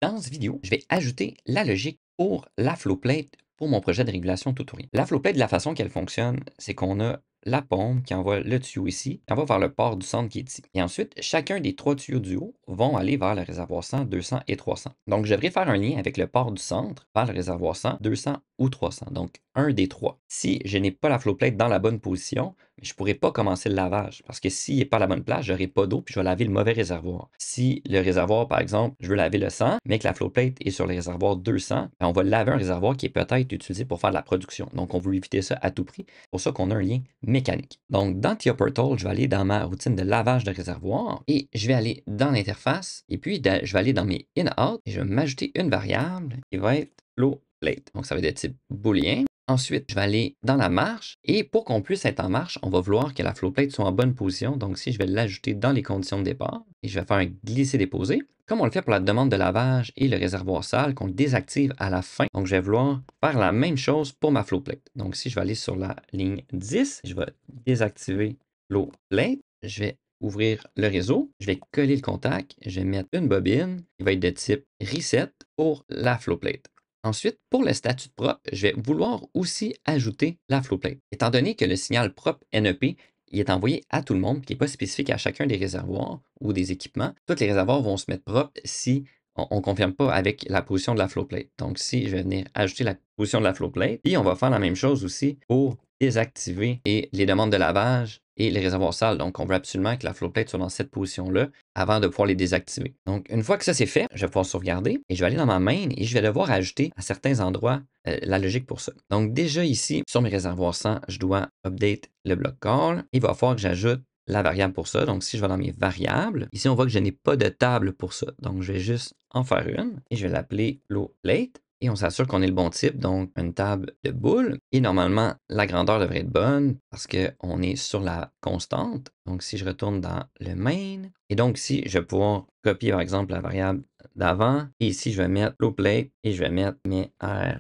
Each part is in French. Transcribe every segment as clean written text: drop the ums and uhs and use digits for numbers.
Dans cette vidéo, je vais ajouter la logique pour la flow plate pour mon projet de régulation tutoriel. La flow plate, de la façon qu'elle fonctionne, c'est qu'on a la pompe qui envoie le tuyau ici, qui envoie vers le port du centre qui est ici. Et ensuite, chacun des 3 tuyaux du haut vont aller vers le réservoir 100, 200 et 300. Donc, je devrais faire un lien avec le port du centre vers le réservoir 100, 200 ou 300. Donc, un des 3. Si je n'ai pas la flow plate dans la bonne position, je ne pourrai pas commencer le lavage parce que s'il n'est pas à la bonne place, je n'aurai pas d'eau puis je vais laver le mauvais réservoir. Si le réservoir, par exemple, je veux laver le 100, mais que la flow plate est sur le réservoir 200, on va laver un réservoir qui est peut-être utilisé pour faire de la production. Donc, on veut éviter ça à tout prix. C'est pour ça qu'on a un lien mécanique. Donc, dans TIA-Portal, je vais aller dans ma routine de lavage de réservoir et je vais aller dans l'interface et puis je vais aller dans mes in-out et je vais m'ajouter une variable qui va être flow plate. Donc, ça va être de type booléen. Ensuite, je vais aller dans la marche et pour qu'on puisse être en marche, on va vouloir que la flow plate soit en bonne position. Donc, si je vais l'ajouter dans les conditions de départ et je vais faire un glisser-déposer, comme on le fait pour la demande de lavage et le réservoir sale, qu'on le désactive à la fin. Donc, je vais vouloir faire la même chose pour ma flow plate. Donc, si je vais aller sur la ligne 10, je vais désactiver flow plate. Je vais ouvrir le réseau, je vais coller le contact, je vais mettre une bobine qui va être de type reset pour la flow plate. Ensuite, pour le statut de propre, je vais vouloir aussi ajouter la flow plate. Étant donné que le signal propre NEP il est envoyé à tout le monde, qui n'est pas spécifique à chacun des réservoirs ou des équipements, tous les réservoirs vont se mettre propres si on ne confirme pas avec la position de la flow plate. Donc, si je vais venir ajouter la position de la flow plate, et on va faire la même chose aussi pour désactiver les demandes de lavage et les réservoirs sales. Donc, on veut absolument que la flow plate soit dans cette position-là avant de pouvoir les désactiver. Donc, une fois que ça c'est fait, je vais pouvoir sauvegarder et je vais aller dans ma main et je vais devoir ajouter à certains endroits la logique pour ça. Donc, déjà ici, sur mes réservoirs 100, je dois update le bloc call. Il va falloir que j'ajoute la variable pour ça. Donc, si je vais dans mes variables, ici, on voit que je n'ai pas de table pour ça. Donc, je vais juste en faire une et je vais l'appeler flow plate. Et on s'assure qu'on ait le bon type, donc une table de boule. Et normalement, la grandeur devrait être bonne parce qu'on est sur la constante. Donc, si je retourne dans le main, et donc ici, je vais pouvoir copier par exemple la variable d'avant. Et ici, je vais mettre flow plate et je vais mettre mes R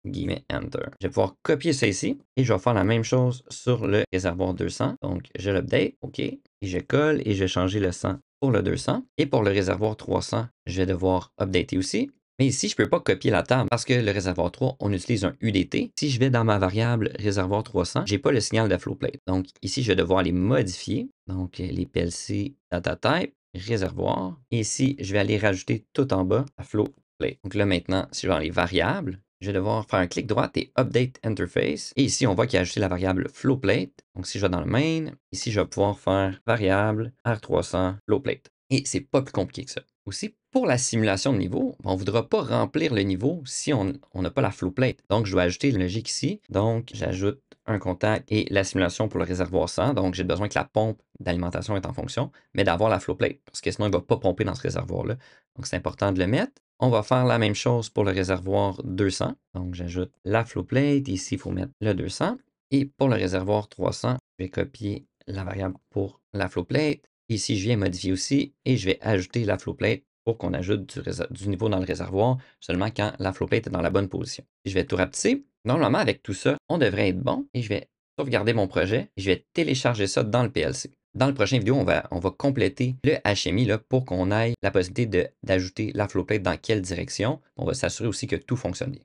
guillemets enter. Je vais pouvoir copier ça ici et je vais faire la même chose sur le réservoir 200. Donc, je l'update, OK, et je colle et je vais changer le 100 pour le 200. Et pour le réservoir 300, je vais devoir updater aussi. Mais ici, je ne peux pas copier la table parce que le réservoir 3, on utilise un UDT. Si je vais dans ma variable réservoir 300, je n'ai pas le signal de flow plate. Donc, ici, je vais devoir les modifier. Donc, les PLC data type, réservoir. Et ici, je vais aller rajouter tout en bas la flow plate. Donc là, maintenant, si je vais dans les variables, je vais devoir faire un clic droit et Update Interface. Et ici, on voit qu'il a ajouté la variable flow plate. Donc, si je vais dans le main, ici, je vais pouvoir faire variable R300 flow plate. Et c'est pas plus compliqué que ça. Aussi, pour la simulation de niveau, on ne voudra pas remplir le niveau si on n'a pas la flow plate. Donc, je dois ajouter une logique ici. Donc, j'ajoute un contact et la simulation pour le réservoir 100. Donc, j'ai besoin que la pompe d'alimentation est en fonction, mais d'avoir la flow plate parce que sinon, il ne va pas pomper dans ce réservoir-là. Donc, c'est important de le mettre. On va faire la même chose pour le réservoir 200. Donc, j'ajoute la flow plate. Ici, il faut mettre le 200. Et pour le réservoir 300, je vais copier la variable pour la flow plate. Ici, je viens modifier aussi et je vais ajouter la flow plate pour qu'on ajoute du niveau dans le réservoir seulement quand la flow plate est dans la bonne position. Et je vais tout rapetisser. Normalement, avec tout ça, on devrait être bon et je vais sauvegarder mon projet et je vais télécharger ça dans le PLC. Dans le prochain vidéo, on va compléter le HMI là, pour qu'on ait la possibilité d'ajouter la flow plate dans quelle direction. On va s'assurer aussi que tout fonctionne bien.